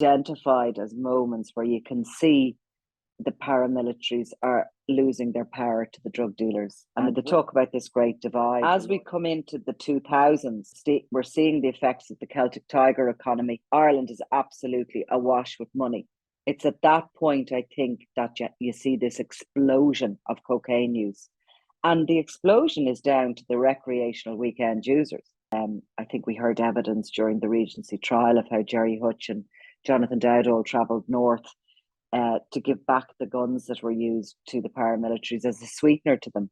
identified as moments where you can see the paramilitaries are losing their power to the drug dealers. And they talk about this great divide. As we come into the 2000s, we're seeing the effects of the Celtic Tiger economy. Ireland is absolutely awash with money. It's at that point, I think, that you see this explosion of cocaine use. And the explosion is down to the recreational weekend users. I think we heard evidence during the Regency trial of how Gerry Hutch and Jonathan Dowdall travelled north to give back the guns that were used to the paramilitaries as a sweetener to them.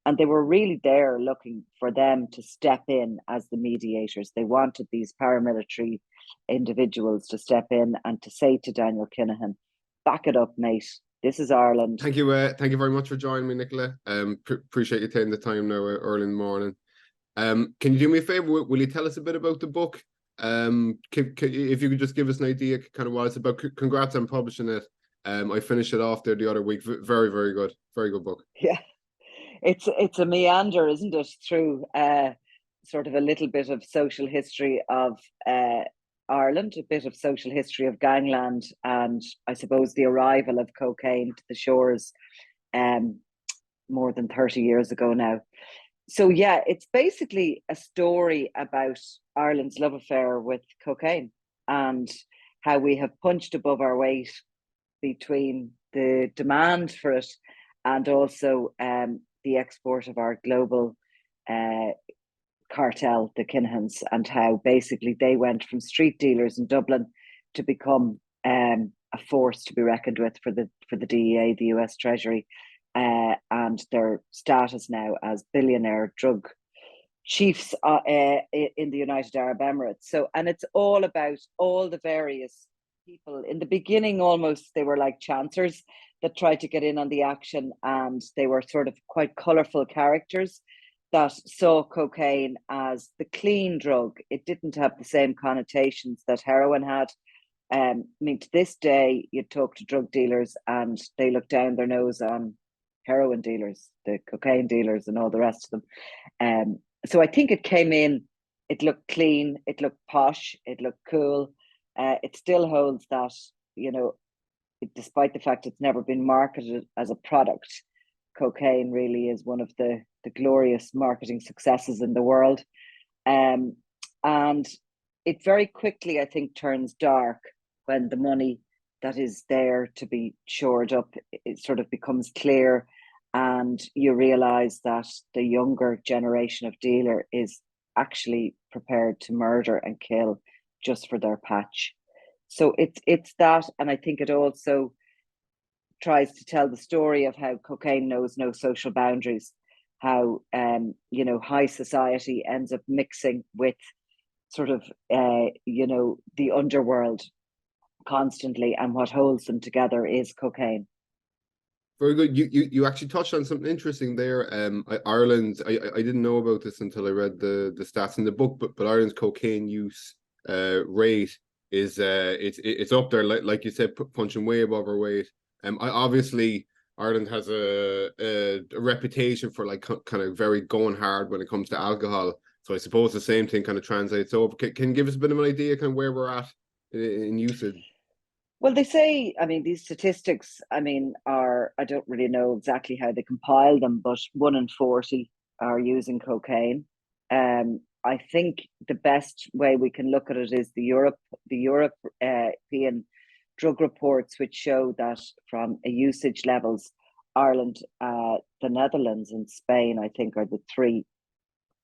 And they were really there looking for them to step in as the mediators. They wanted these paramilitary individuals to step in and to say to Daniel Kinahan, back it up, mate. This is Ireland. Thank you very much for joining me, Nicola. Appreciate you taking the time now early in the morning. Can you do me a favour? Will you tell us a bit about the book? If you could just give us an idea kind of what it's about. Congrats on publishing it. I finished it off there the other week. Very good book. Yeah, it's a meander, isn't it, through sort of a little bit of social history of Ireland, a bit of social history of gangland, and I suppose the arrival of cocaine to the shores more than 30 years ago now. So yeah, it's basically a story about Ireland's love affair with cocaine and how we have punched above our weight between the demand for it and also the export of our global cartel, the KINIHANS, and how basically they went from street dealers in Dublin to become a force to be reckoned with for the DEA, the US Treasury, and their status now as billionaire drug chiefs in the United Arab Emirates. So, and it's all about all the various people. In the beginning, almost they were like chancers that tried to get in on the action, and they were sort of quite colourful characters that saw cocaine as the clean drug. It didn't have the same connotations that heroin had. I mean, to this day, you talk to drug dealers and they look down their nose on heroin dealers, the cocaine dealers, and all the rest of them. So I think it came in, it looked clean, it looked posh, it looked cool. It still holds that, you know, despite the fact it's never been marketed as a product, cocaine really is one of the glorious marketing successes in the world. And it very quickly, I think, turns dark when the money that is there to be shored up, it sort of becomes clear, and you realize that the younger generation of dealer is actually prepared to murder and kill just for their patch. So it's that, and I think it also tries to tell the story of how cocaine knows no social boundaries, how you know, high society ends up mixing with sort of you know, the underworld constantly, and what holds them together is cocaine. Very good. You actually touched on something interesting there. Ireland, I didn't know about this until I read the stats in the book, but Ireland's cocaine use rate is it's up there, like you said, punching way above our weight. Obviously Ireland has a reputation for like kind of very going hard when it comes to alcohol. So I suppose the same thing kind of translates over. Can you give us a bit of an idea kind of where we're at in usage? Well, they say, I mean, these statistics, I mean, I don't really know exactly how they compile them, but 1 in 40 are using cocaine. I think the best way we can look at it is the European drug reports, which show that from a usage levels, Ireland, the Netherlands and Spain, I think, are the 3,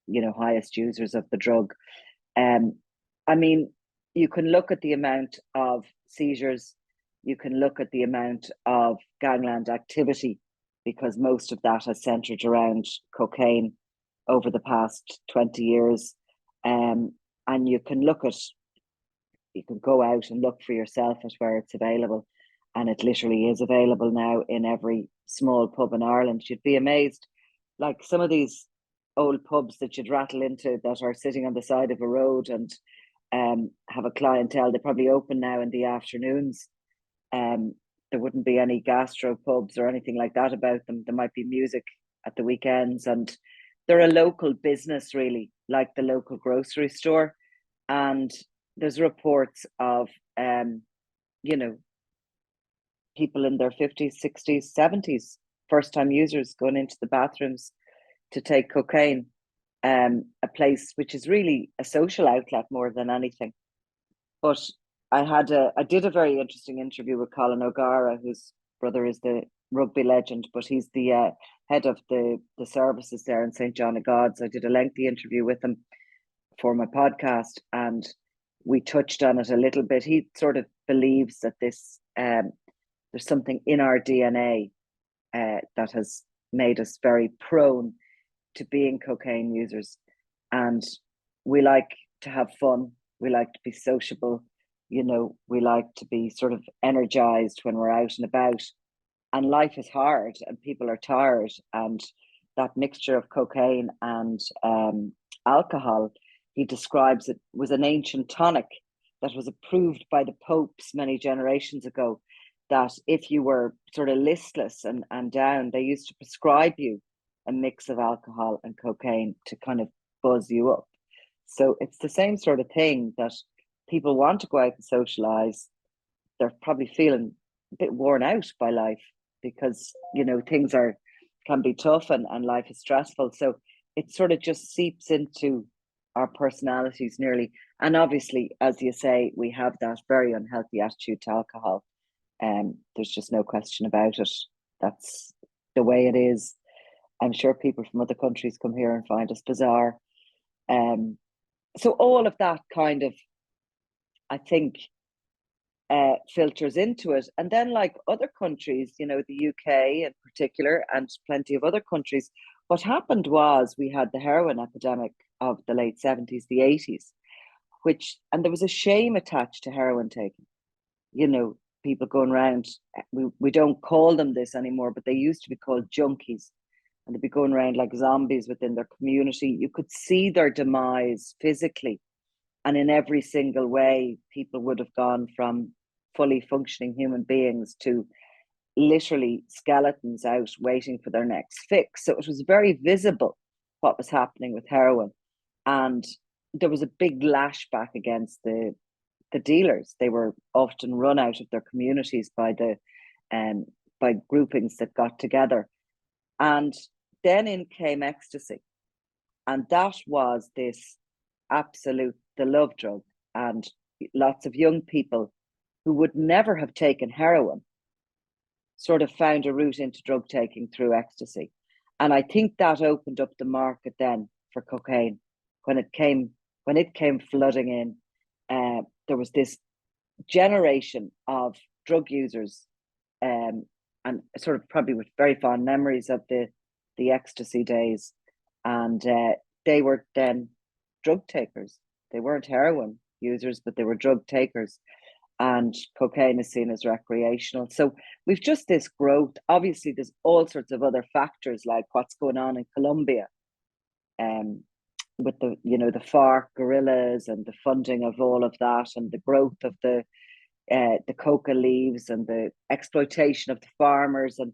you know, highest users of the drug. I mean, you can look at the amount of seizures, you can look at the amount of gangland activity, because most of that has centred around cocaine over the past 20 years. And you can go out and look for yourself at where it's available. And it literally is available now in every small pub in Ireland. You'd be amazed, like some of these old pubs that you'd rattle into that are sitting on the side of a road and have a clientele. They probably open now in the afternoons. There wouldn't be any gastro pubs or anything like that about them. There might be music at the weekends, and they're a local business, really, like the local grocery store. And there's reports of you know, people in their 50s, 60s, 70s, first-time users going into the bathrooms to take cocaine, a place which is really a social outlet more than anything. But I did a very interesting interview with Colin O'Gara, whose brother is the rugby legend, but he's the head of the services there in St. John of God. So I did a lengthy interview with him for my podcast, and we touched on it a little bit. He sort of believes that this there's something in our DNA that has made us very prone to being cocaine users, and we like to have fun, we like to be sociable, you know, we like to be sort of energized when we're out and about, and life is hard and people are tired, and that mixture of cocaine and alcohol, he describes it, was an ancient tonic that was approved by the popes many generations ago, that if you were sort of listless and down, they used to prescribe you a mix of alcohol and cocaine to kind of buzz you up. So it's the same sort of thing, that people want to go out and socialize. They're probably feeling a bit worn out by life because, you know, things can be tough and life is stressful. So it sort of just seeps into our personalities nearly. And obviously, as you say, we have that very unhealthy attitude to alcohol. There's just no question about it. That's the way it is. I'm sure people from other countries come here and find us bizarre. So all of that kind of, I think, filters into it. And then, like other countries, you know, the UK in particular, and plenty of other countries, what happened was we had the heroin epidemic of the late 70s, the 80s, and there was a shame attached to heroin taking. You know, people going around, we don't call them this anymore, but they used to be called junkies. And they'd be going around like zombies within their community. You could see their demise physically. And in every single way, people would have gone from fully functioning human beings to literally skeletons out waiting for their next fix. So it was very visible what was happening with heroin. And there was a big lashback against the dealers. They were often run out of their communities by by groupings that got together. And then in came ecstasy. And that was this absolute, the love drug. And lots of young people who would never have taken heroin sort of found a route into drug taking through ecstasy. And I think that opened up the market then for cocaine. When it came flooding in, there was this generation of drug users, and sort of probably with very fond memories of the ecstasy days. And they were then drug takers. They weren't heroin users, but they were drug takers. And cocaine is seen as recreational. So we've just this growth. Obviously, there's all sorts of other factors like what's going on in Colombia, with the FARC guerrillas and the funding of all of that, and the growth of the coca leaves and the exploitation of the farmers, and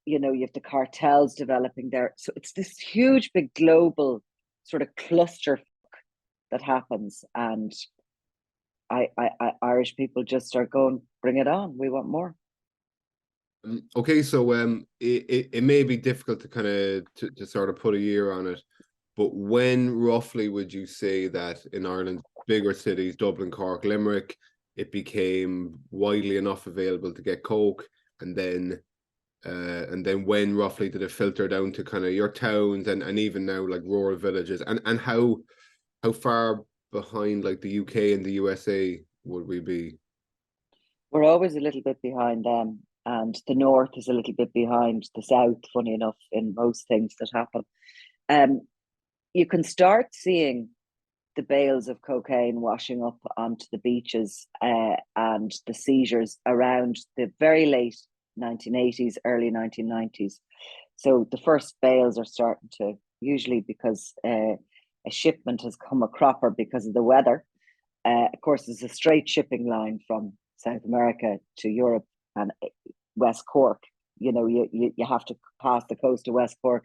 you have the cartels developing there. So it's this huge, big global sort of cluster that happens, and Irish people just are going, bring it on. We want more. Okay, so it may be difficult to kind of to sort of put a year on it, but when roughly would you say that in Ireland's bigger cities, Dublin, Cork, Limerick, it became widely enough available to get coke, and then when roughly did it filter down to kind of your towns and even now like rural villages, and how far behind like the UK and the USA would we be? We're always a little bit behind them, and the North is a little bit behind the South, funny enough, in most things that happen. You can start seeing the bales of cocaine washing up onto the beaches, and the seizures around the very late 1980s, early 1990s. So the first bales are starting to, usually because a shipment has come a cropper because of the weather. Of course, there's a straight shipping line from South America to Europe and West Cork. You have to pass the coast of West Cork,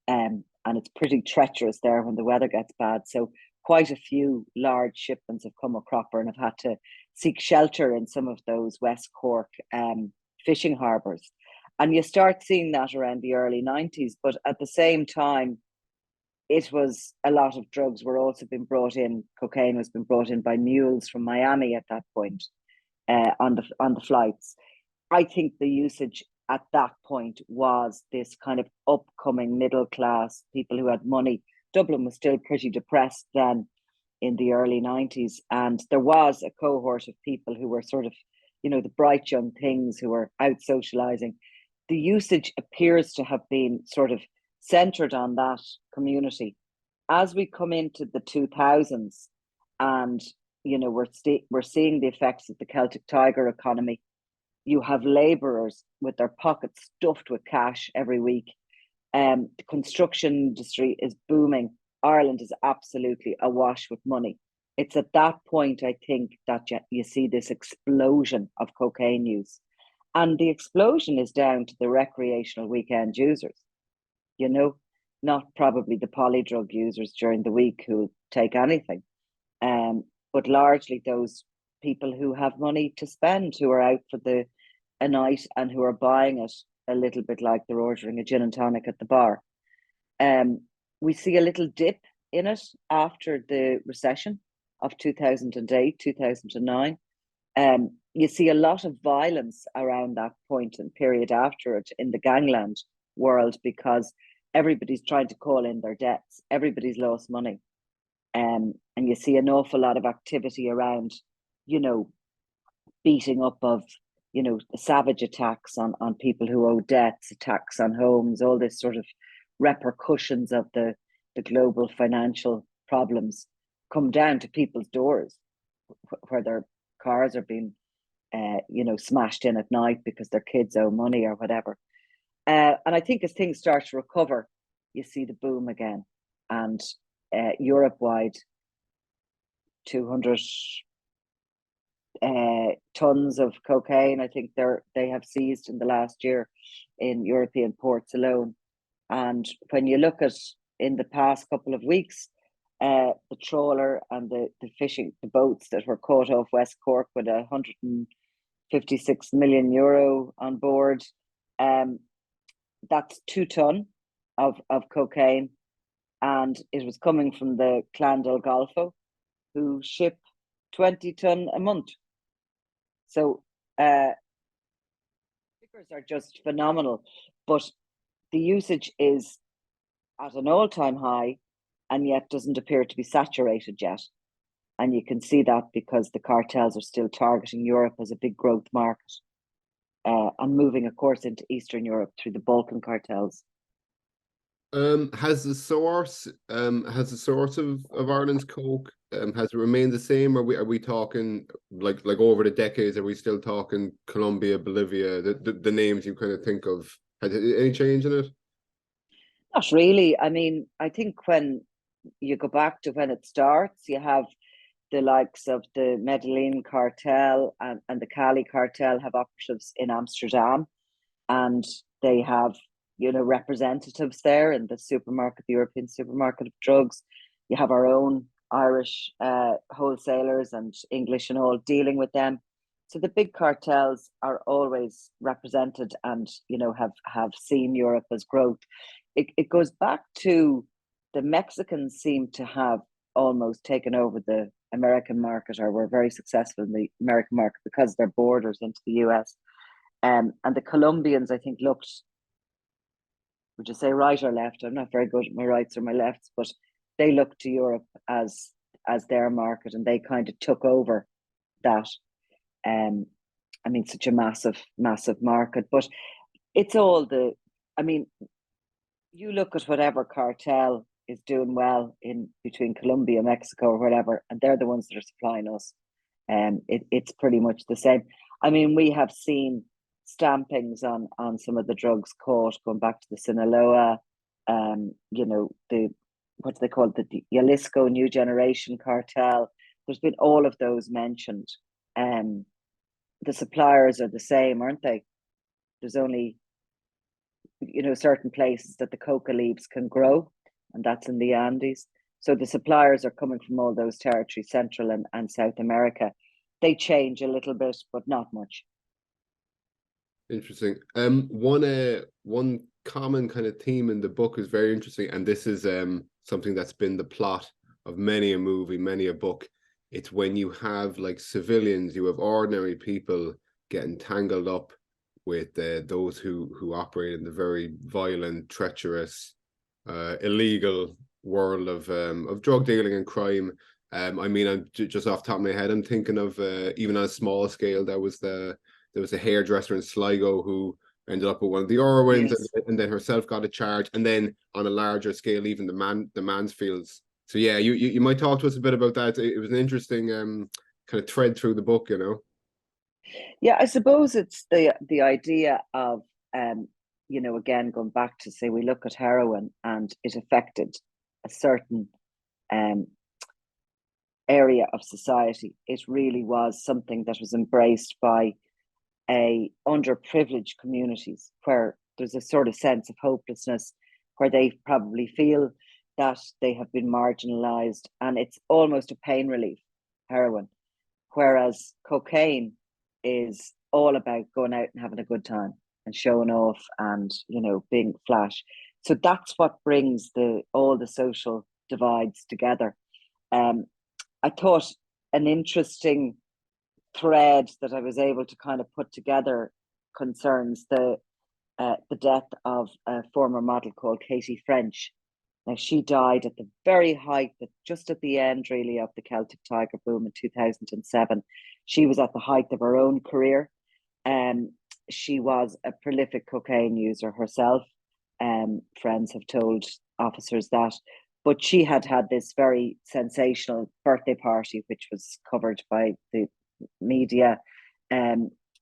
and it's pretty treacherous there when the weather gets bad. So quite a few large shipments have come a cropper and have had to seek shelter in some of those West Cork fishing harbours. And you start seeing that around the early 90s. But at the same time, it was a lot of drugs were also being brought in. Cocaine was being brought in by mules from Miami at that point on the flights. I think the usage at that point was this kind of upcoming middle class, people who had money. Dublin was still pretty depressed then in the early 90s. And there was a cohort of people who were sort of, the bright young things who were out socializing. The usage appears to have been sort of centered on that community. As we come into the 2000s and, we're seeing the effects of the Celtic Tiger economy, you have labourers with their pockets stuffed with cash every week. The construction industry is booming. Ireland is absolutely awash with money. It's at that point, I think, that you see this explosion of cocaine use. And the explosion is down to the recreational weekend users, not probably the polydrug users during the week who take anything, but largely those people who have money to spend, who are out for a night and who are buying it a little bit like they're ordering a gin and tonic at the bar. We see a little dip in it after the recession of 2008, 2009. You see a lot of violence around that point and period after it in the gangland world, because everybody's trying to call in their debts. Everybody's lost money. And you see an awful lot of activity around, beating up of, savage attacks on people who owe debts, attacks on homes, all this sort of repercussions of the global financial problems come down to people's doors, where their cars are being, smashed in at night because their kids owe money or whatever. And I think as things start to recover, you see the boom again. And Europe-wide, 200 tons of cocaine, I think they have seized in the last year in European ports alone. And when you look at in the past couple of weeks, the trawler and the boats that were caught off West Cork with 156 million euro on board, that's 2 ton of cocaine, and it was coming from the Clan del Golfo, who ship 20 ton a month. So figures are just phenomenal, but the usage is at an all-time high and yet doesn't appear to be saturated yet. And you can see that because the cartels are still targeting Europe as a big growth market, and moving, of course, into Eastern Europe through the Balkan cartels. Has the source of Ireland's coke has it remained the same? Are we talking like over the decades? Are we still talking Colombia, Bolivia, the names you kind of think of? Has any change in it? Not really. I mean, I think when you go back to when it starts, you have the likes of the Medellin cartel and the Cali cartel have operatives in Amsterdam, and they have, representatives there in the supermarket, the European supermarket of drugs. You have our own Irish wholesalers and English and all dealing with them. So the big cartels are always represented and, have seen Europe as growth. It goes back to the Mexicans seem to have almost taken over the American market, or were very successful in the American market because of their borders into the US. And the Colombians, I think, looked, would you say right or left? I'm not very good at my rights or my lefts, but they looked to Europe as their market, and they kind of took over that. I mean, such a massive market, but it's all you look at whatever cartel is doing well in between Colombia, Mexico, or whatever, and they're the ones that are supplying us. It's pretty much the same. I mean, we have seen stampings on some of the drugs caught, going back to the Sinaloa, the what do they call it, the Jalisco New Generation cartel. There's been all of those mentioned. The suppliers are the same, aren't they? There's only certain places that the coca leaves can grow, and that's in the Andes. So the suppliers are coming from all those territories, Central and South America. they change a little bit, but not much. Interesting. One common kind of theme in the book is very interesting, and this is something that's been the plot of many a movie, many a book. It's when you have like civilians, you have ordinary people getting tangled up with those who operate in the very violent, treacherous, illegal world of drug dealing and crime. I mean, I'm just off the top of my head, I'm thinking of even on a small scale, there was a hairdresser in Sligo who ended up with one of the Irwins, Yes. and then herself got a charge, and then on a larger scale, even the Mansfields. So yeah, you might talk to us a bit about that. It was an interesting kind of thread through the book, you know. Yeah, I suppose it's the idea of again, going back to say we look at heroin and it affected a certain um area of society. It really was something that was embraced by a underprivileged communities where there's a sort of sense of hopelessness, where they probably feel that they have been marginalized, and it's almost a pain relief, heroin. Whereas cocaine is all about going out and having a good time and showing off and, being flash. So that's what brings all the social divides together. Um, I thought an interesting thread that I was able to kind of put together concerns the death of a former model called Katie French. Now, she died at the very height, just at the end, really, of the Celtic Tiger boom in 2007. She was at the height of her own career. She was a prolific cocaine user herself. Friends have told officers that. But she had this very sensational birthday party, which was covered by the media.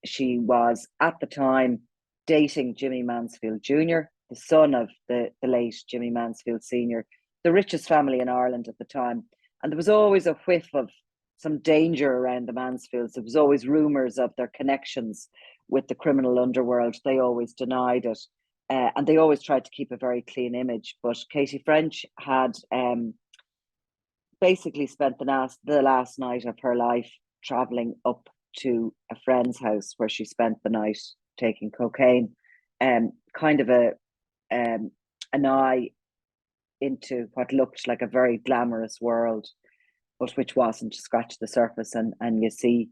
She was, at the time, dating Jimmy Mansfield Jr., the son of the late Jimmy Mansfield Sr., the richest family in Ireland at the time. And there was always a whiff of some danger around the Mansfields. There was always rumours of their connections with the criminal underworld. They always denied it. And they always tried to keep a very clean image. But Katie French had basically spent the last night of her life travelling up to a friend's house where she spent the night taking cocaine. Kind of an eye into what looked like a very glamorous world, but which wasn't. Scratch the surface and you see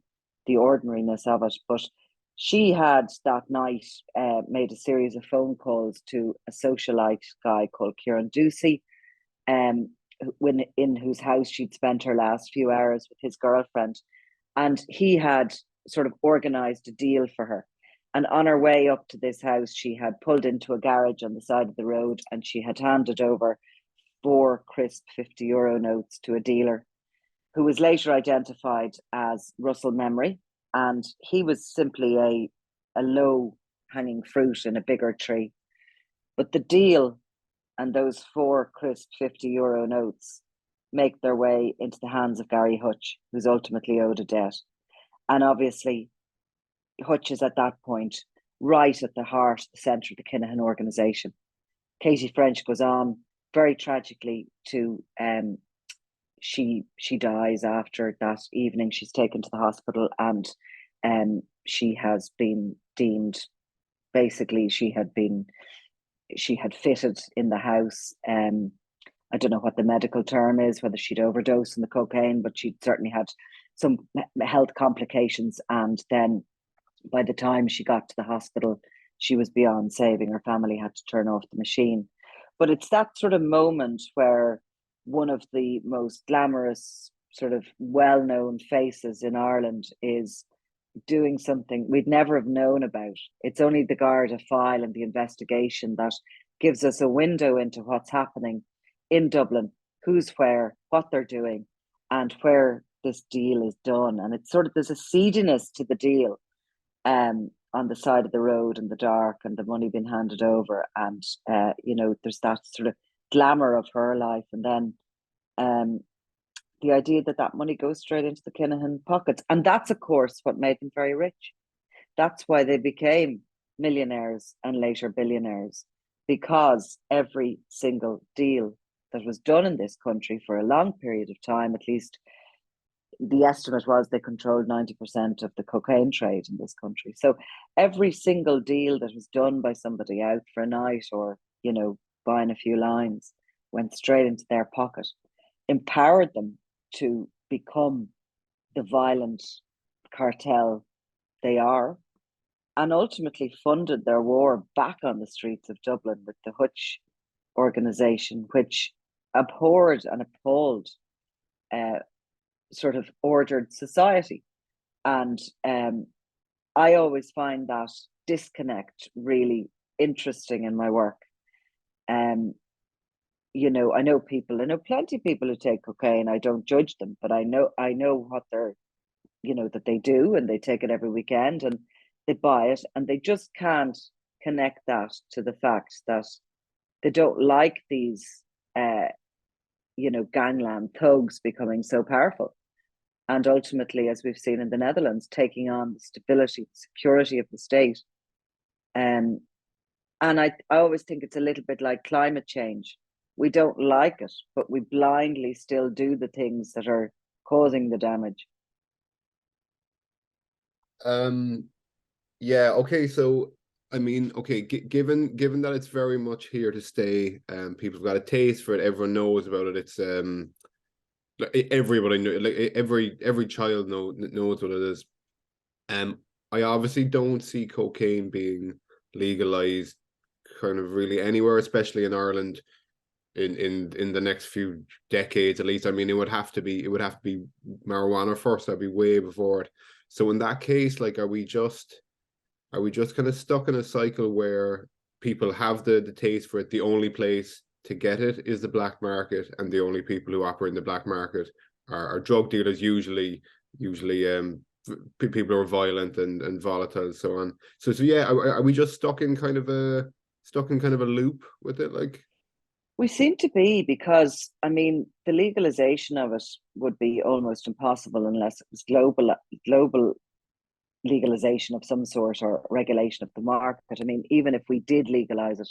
the ordinariness of it. But she had that night made a series of phone calls to a socialite guy called Kieran Ducey, in whose house she'd spent her last few hours with his girlfriend. And he had sort of organized a deal for her. And on her way up to this house, she had pulled into a garage on the side of the road, and she had handed over 4 crisp €50 notes to a dealer who was later identified as Russell Memory. And he was simply a low hanging fruit in a bigger tree. But the deal and those 4 crisp €50 notes make their way into the hands of Gary Hutch, who's ultimately owed a debt. And obviously, Hutch is at that point right at the heart, the centre of the Kinahan organisation. Katie French goes on very tragically to she dies after that evening. She's taken to the hospital, and she has been deemed, basically she had fitted in the house. I don't know what the medical term is, whether she'd overdosed on the cocaine, but she'd certainly had some health complications. And then by the time she got to the hospital, she was beyond saving. Her family had to turn off the machine. But it's that sort of moment where one of the most glamorous, sort of well-known faces in Ireland is doing something we'd never have known about. It's only the Garda file and the investigation that gives us a window into what's happening in Dublin, who's where, what they're doing, and where this deal is done. And it's sort of, there's a seediness to the deal on the side of the road in the dark, and the money being handed over. And, there's that sort of glamour of her life. And then the idea that money goes straight into the Kinahan pockets. And that's, of course, what made them very rich. That's why they became millionaires and later billionaires, because every single deal that was done in this country for a long period of time, at least the estimate was they controlled 90% of the cocaine trade in this country. So every single deal that was done by somebody out for a night or, you know, buying a few lines went straight into their pocket, empowered them to become the violent cartel they are, and ultimately funded their war back on the streets of Dublin with the Hutch organization, which abhorred and appalled sort of ordered society. And I always find that disconnect really interesting in my work. You know, I know plenty of people who take cocaine. I don't judge them, but I know what they're, you know, that they do, and they take it every weekend and they buy it, and they just can't connect that to the fact that they don't like these, you know, gangland thugs becoming so powerful. And ultimately, as we've seen in the Netherlands, taking on the stability, the security of the state. And I always think it's a little bit like climate change. We don't like it, but we blindly still do the things that are causing the damage. Yeah, okay, so I mean, okay, given that it's very much here to stay, people have got a taste for it, everyone knows about it. It's like everybody know, like every child knows what it is. I obviously don't see cocaine being legalized kind of really anywhere, especially in Ireland in the next few decades at least. I mean, it would have to be marijuana first. That'd be way before it. So in that case, like, are we just kind of stuck in a cycle where people have the taste for it? The only place to get it is the black market, and the only people who operate in the black market are drug dealers, usually people who are violent and volatile, so on. So yeah, are we just stuck in kind of a loop with it? Like, We seem to be, because I mean, the legalization of it would be almost impossible unless it was global legalization of some sort, or regulation of the market. I mean, even if we did legalize it,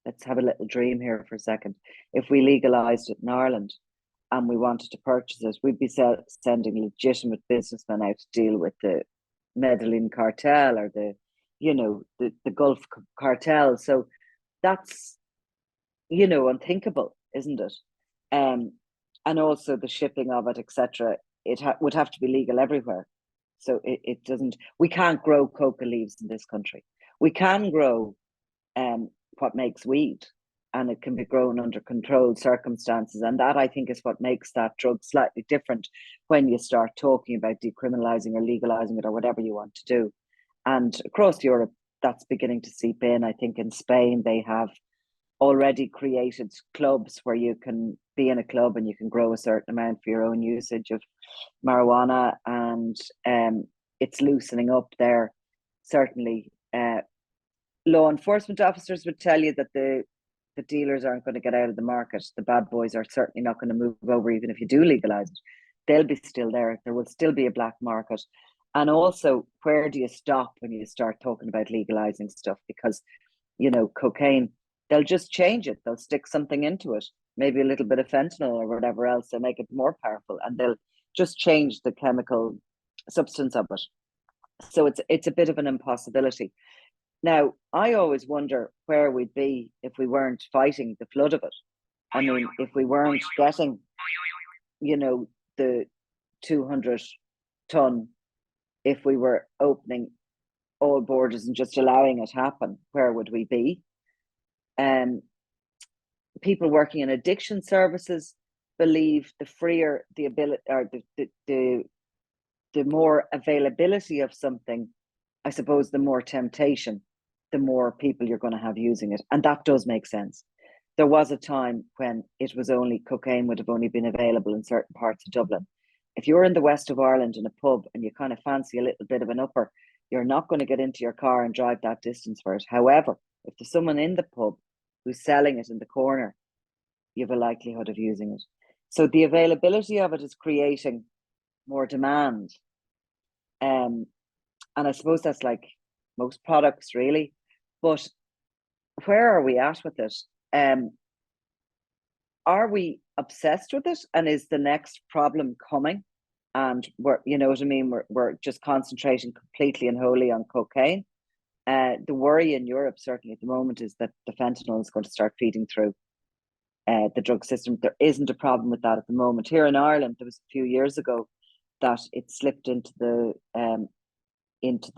let's have a little dream here for a second. If we legalized it in Ireland and we wanted to purchase it, we'd be sending legitimate businessmen out to deal with the Medellin cartel, or the, you know, the Gulf cartel. So that's, you know, unthinkable, isn't it? And also the shipping of it, etc. It would have to be legal everywhere. So it doesn't. We can't grow coca leaves in this country. We can grow what makes weed, and it can be grown under controlled circumstances. And that, I think, is what makes that drug slightly different when you start talking about decriminalizing or legalizing it, or whatever you want to do. And across Europe, that's beginning to seep in. I think in Spain, they have already created clubs where you can be in a club and you can grow a certain amount for your own usage of marijuana, and it's loosening up there. Certainly, law enforcement officers would tell you that the dealers aren't going to get out of the market. The bad boys are certainly not going to move over, even if you do legalize it. They'll be still there. There will still be a black market. And also, where do you stop when you start talking about legalizing stuff? Because, you know, cocaine, they'll just change it. They'll stick something into it, maybe a little bit of fentanyl or whatever else. They'll make it more powerful, and they'll just change the chemical substance of it. So it's a bit of an impossibility. Now, I always wonder where we'd be if we weren't fighting the flood of it. I mean, if we weren't getting, you know, the 200-ton, if we were opening all borders and just allowing it happen, where would we be? People working in addiction services believe the freer the ability, or the more availability of something, I suppose, the more temptation, the more people you're going to have using it. And that does make sense. There was a time when cocaine would have only been available in certain parts of Dublin. If you're in the west of Ireland in a pub and you kind of fancy a little bit of an upper, you're not going to get into your car and drive that distance for it. However, if there's someone in the pub who's selling it in the corner, you have a likelihood of using it. So the availability of it is creating more demand. And I suppose that's like most products, really. But where are we at with it? Are we obsessed with it? And is the next problem coming? and we're, you know what I mean, we're just concentrating completely and wholly on cocaine. The worry in Europe, certainly at the moment, is that the fentanyl is going to start feeding through the drug system. There isn't a problem with that at the moment. Here in Ireland, there was a few years ago that it slipped into the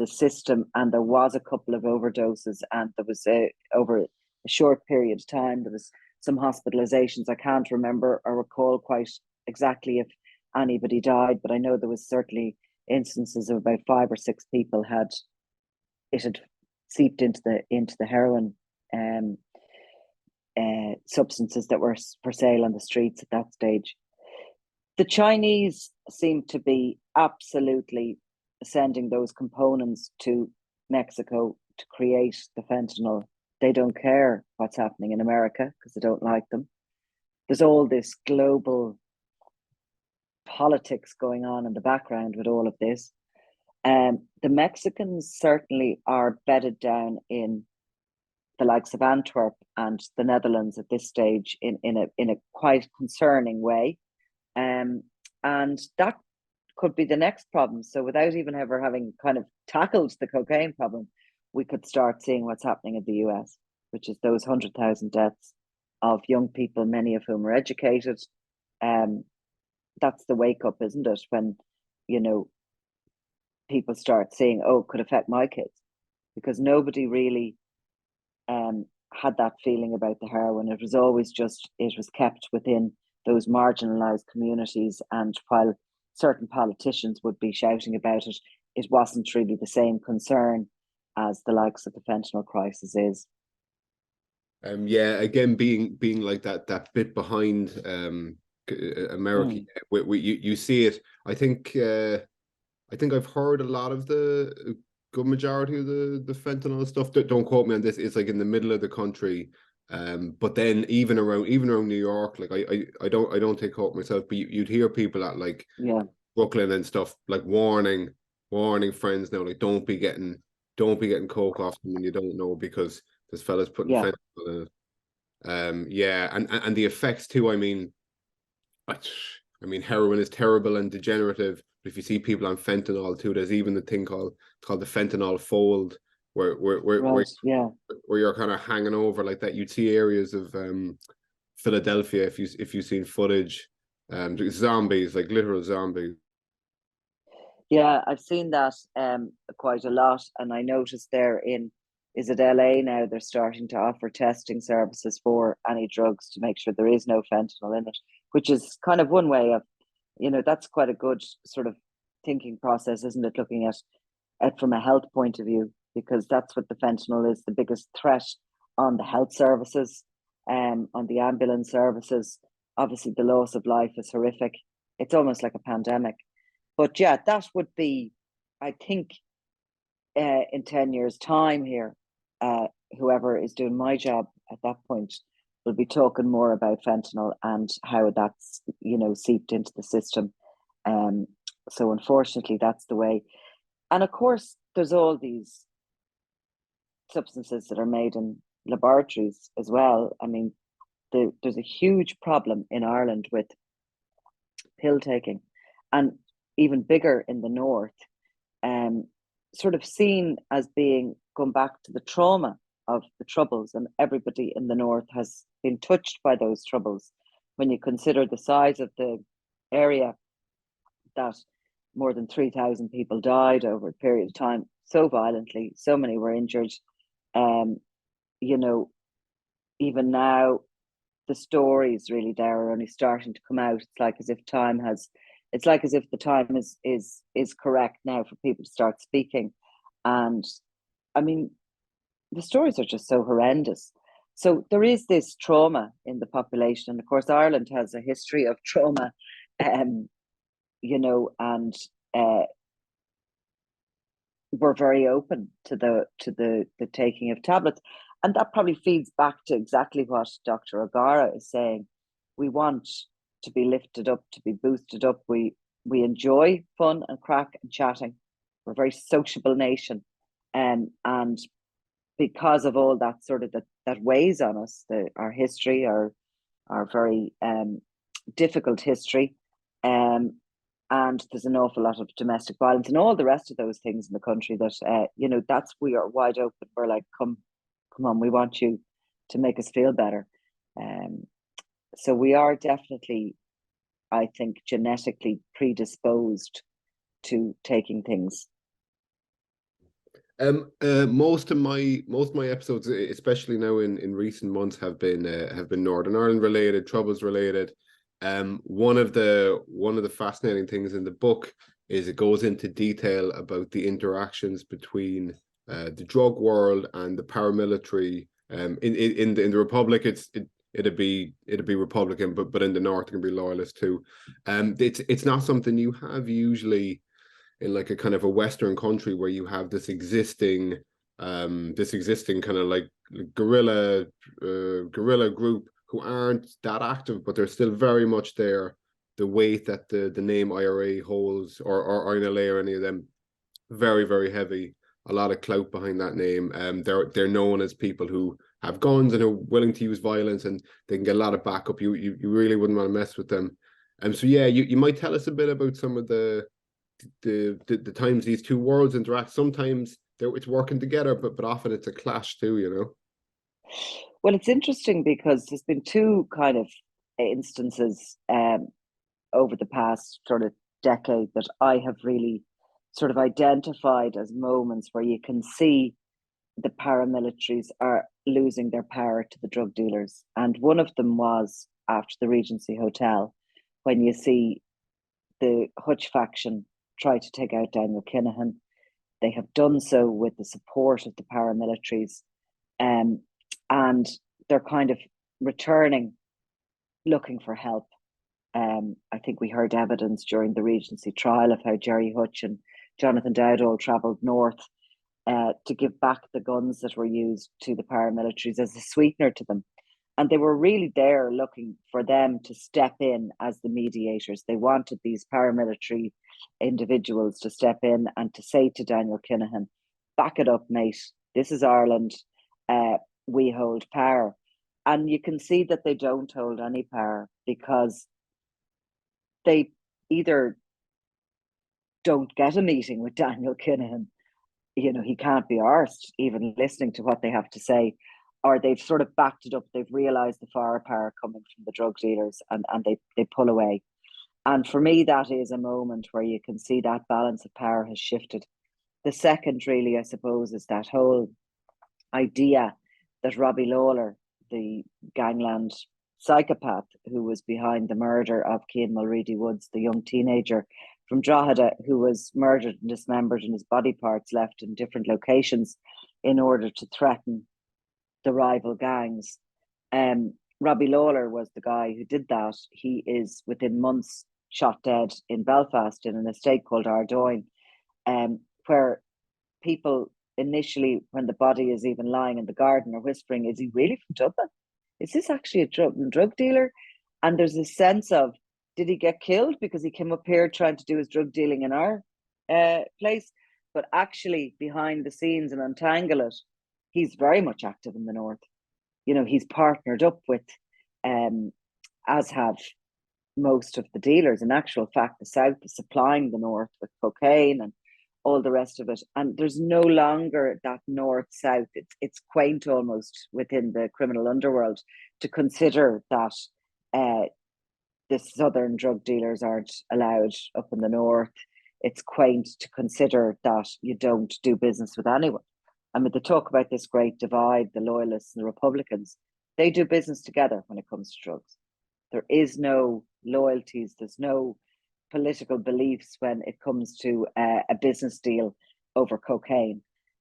system, and there was a couple of overdoses, and there was over a short period of time there was some hospitalizations. I can't remember or recall quite exactly if anybody died, but I know there was certainly instances of about 5 or 6 people had seeped into the heroin substances that were for sale on the streets at that stage. The Chinese seem to be absolutely sending those components to Mexico to create the fentanyl. They don't care what's happening in America because they don't like them. There's all this global politics going on in the background with all of this. The Mexicans certainly are bedded down in the likes of Antwerp and the Netherlands at this stage in a quite concerning way. And that could be the next problem. So without even ever having kind of tackled the cocaine problem, we could start seeing what's happening in the US, which is those 100,000 deaths of young people, many of whom are educated. That's the wake up, isn't it? When, you know, people start saying, oh, it could affect my kids, because nobody really had that feeling about the heroin. It was always just, it was kept within those marginalized communities. And while certain politicians would be shouting about it, it wasn't really the same concern as the likes of the fentanyl crisis is. Yeah, again, being like that bit behind America, you see it. I think I've heard a lot of the good majority of the fentanyl stuff. Don't quote me on this. It's like in the middle of the country. But then even around New York, like I don't take hope myself, but you'd hear people at like Brooklyn and stuff, like warning friends now, like don't be getting coke off them when you don't know, because there's fellas putting fentanyl in it. And the effects too. I mean, heroin is terrible and degenerative, but if you see people on fentanyl too, there's even the thing called the fentanyl fold, where you're kind of hanging over like that. You'd see areas of Philadelphia, if you've seen footage, zombies, like literal zombies. Yeah, I've seen that quite a lot, and I noticed there is it LA now, they're starting to offer testing services for any drugs to make sure there is no fentanyl in it, which is kind of one way of, you know, that's quite a good sort of thinking process, isn't it? Looking at it from a health point of view, because that's what the fentanyl is, the biggest threat on the health services, on the ambulance services. Obviously, the loss of life is horrific. It's almost like a pandemic. But yeah, that would be, I think, in 10 years' time here, whoever is doing my job at that point will be talking more about fentanyl and how that's, you know, seeped into the system. So unfortunately, that's the way. And of course, there's all these substances that are made in laboratories as well. I mean, there's a huge problem in Ireland with pill taking, and even bigger in the north, sort of seen as being going back to the trauma of the Troubles, and everybody in the north has been touched by those Troubles. When you consider the size of the area, that more than 3,000 people died over a period of time, so violently, so many were injured. You know, even now, the stories really there are only starting to come out. It's like as if the time is correct now for people to start speaking. And I mean, the stories are just so horrendous. So there is this trauma in the population. And of course, Ireland has a history of trauma, you know, and we're very open to the taking of tablets. And that probably feeds back to exactly what Dr. O'Gara is saying. We want to be lifted up, to be boosted up. We enjoy fun and crack and chatting. We're a very sociable nation. And because of all that sort of that weighs on us, our history, our very difficult history, and there's an awful lot of domestic violence and all the rest of those things in the country that, you know, that's, we are wide open. We're like, come on, we want you to make us feel better. So we are definitely, I think, genetically predisposed to taking things. Most of my episodes, especially now in recent months, have been Northern Ireland related, Troubles related. One of the fascinating things in the book is it goes into detail about the interactions between the drug world and the paramilitary. In the Republic, it'd be Republican, but in the North it can be loyalist too. It's not something you have usually in like a kind of a Western country where you have this existing kind of like guerrilla group who aren't that active, but they're still very much there. The weight that the name IRA holds, or INLA, or any of them, very, very heavy. A lot of clout behind that name. They're known as people who have guns and are willing to use violence, and they can get a lot of backup. You really wouldn't want to mess with them. So yeah, you might tell us a bit about some of the times these two worlds interact. Sometimes it's working together, but often it's a clash too, you know. Well, it's interesting because there's been two kind of instances over the past sort of decade that I have really sort of identified as moments where you can see the paramilitaries are losing their power to the drug dealers. And one of them was after the Regency Hotel, when you see the Hutch faction try to take out Daniel Kinahan. They have done so with the support of the paramilitaries, and they're kind of returning, looking for help. I think we heard evidence during the Regency trial of how Gerry Hutch and Jonathan Dowdall travelled north to give back the guns that were used to the paramilitaries as a sweetener to them. And they were really there looking for them to step in as the mediators. They wanted these paramilitary individuals to step in and to say to Daniel Kinahan, back it up, mate. This is Ireland. We hold power. And you can see that they don't hold any power because they either don't get a meeting with Daniel Kinahan. You know, he can't be arsed even listening to what they have to say, or they've sort of backed it up. They've realised the firepower coming from the drug dealers, and they pull away. And for me, that is a moment where you can see that balance of power has shifted. The second, really, I suppose, is that whole idea that Robbie Lawler, the gangland psychopath who was behind the murder of Cian Mulready Woods, the young teenager from Drogheda, who was murdered and dismembered and his body parts left in different locations in order to threaten the rival gangs. Robbie Lawler was the guy who did that. He is within months shot dead in Belfast in an estate called Ardoyne, where people initially, when the body is even lying in the garden, are whispering, is he really from Dublin? Is this actually a drug dealer? And there's a sense of, did he get killed because he came up here trying to do his drug dealing in our place? But actually, behind the scenes and untangle it, he's very much active in the north. You know, he's partnered up with, as have most of the dealers. In actual fact, the south is supplying the north with cocaine and all the rest of it. And there's no longer that north-south. It's quaint almost within the criminal underworld to consider that the southern drug dealers aren't allowed up in the north. It's quaint to consider that you don't do business with anyone. I mean, they talk about this great divide, the loyalists and the Republicans. They do business together when it comes to drugs. There is no loyalties. There's no political beliefs when it comes to a business deal over cocaine.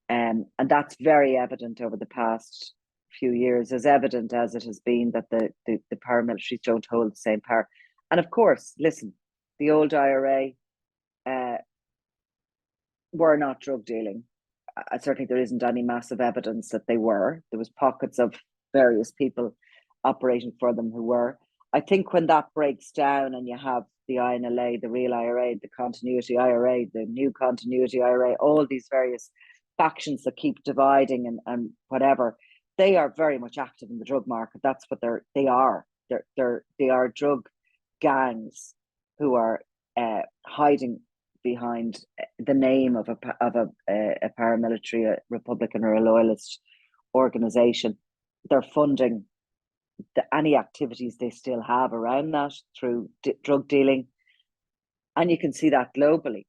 And that's very evident over the past few years, as evident as it has been that the paramilitaries don't hold the same power. And of course, listen, the old IRA were not drug dealing. Certainly there isn't any massive evidence that they were. There was pockets of various people operating for them who were. I think when that breaks down and you have the INLA, the Real IRA, the Continuity IRA, the New Continuity IRA, all these various factions that keep dividing and whatever, they are very much active in the drug market. That's what they are. They are drug gangs who are hiding behind the name of a paramilitary, a Republican or a loyalist organization. They're funding any activities they still have around that through drug dealing. And you can see that globally,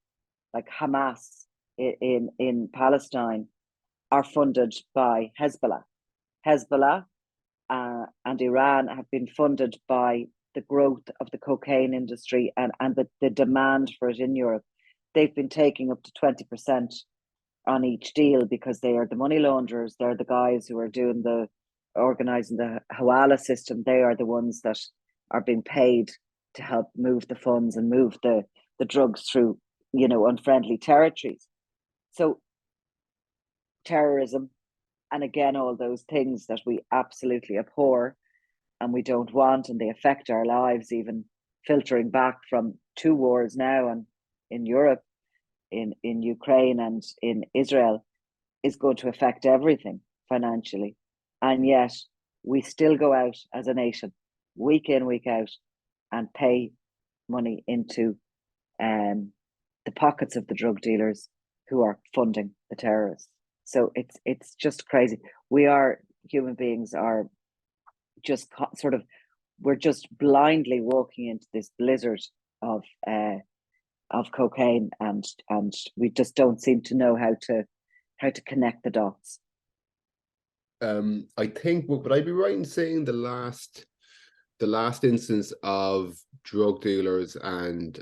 like Hamas in Palestine are funded by Hezbollah. Hezbollah and Iran have been funded by the growth of the cocaine industry and the demand for it in Europe. They've been taking up to 20% on each deal because they are the money launderers. They're the guys who are doing organizing the Hawala system. They are the ones that are being paid to help move the funds and move the drugs through, unfriendly territories. So terrorism, and again, all those things that we absolutely abhor and we don't want, and they affect our lives, even filtering back from 2 wars now and in Europe, in Ukraine and in Israel, is going to affect everything financially. And yet we still go out as a nation, week in, week out, and pay money into the pockets of the drug dealers who are funding the terrorists. So it's just crazy. Human beings are just we're just blindly walking into this blizzard of cocaine, and we just don't seem to know how to connect the dots. I think, would I be right in saying the last instance of drug dealers and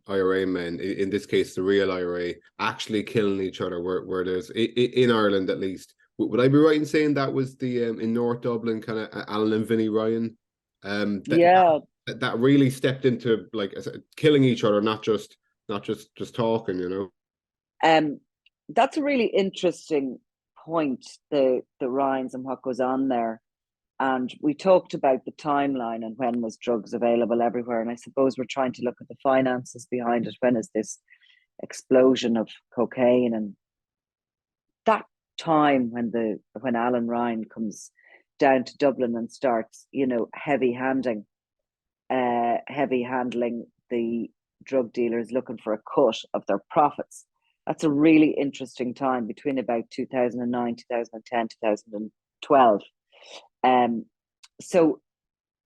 IRA men, in this case the real IRA, actually killing each other, where there's in Ireland at least, would I be right in saying that was the in North Dublin, kind of Alan and Vinnie Ryan, that really stepped into, like, killing each other, not just talking, That's a really interesting point, the Ryans and what goes on there. And we talked about the timeline and when was drugs available everywhere. And I suppose we're trying to look at the finances behind it. When is this explosion of cocaine? And that time when Alan Ryan comes down to Dublin and starts, heavy handling the drug dealers, looking for a cut of their profits. That's a really interesting time between about 2009, 2010, 2012. So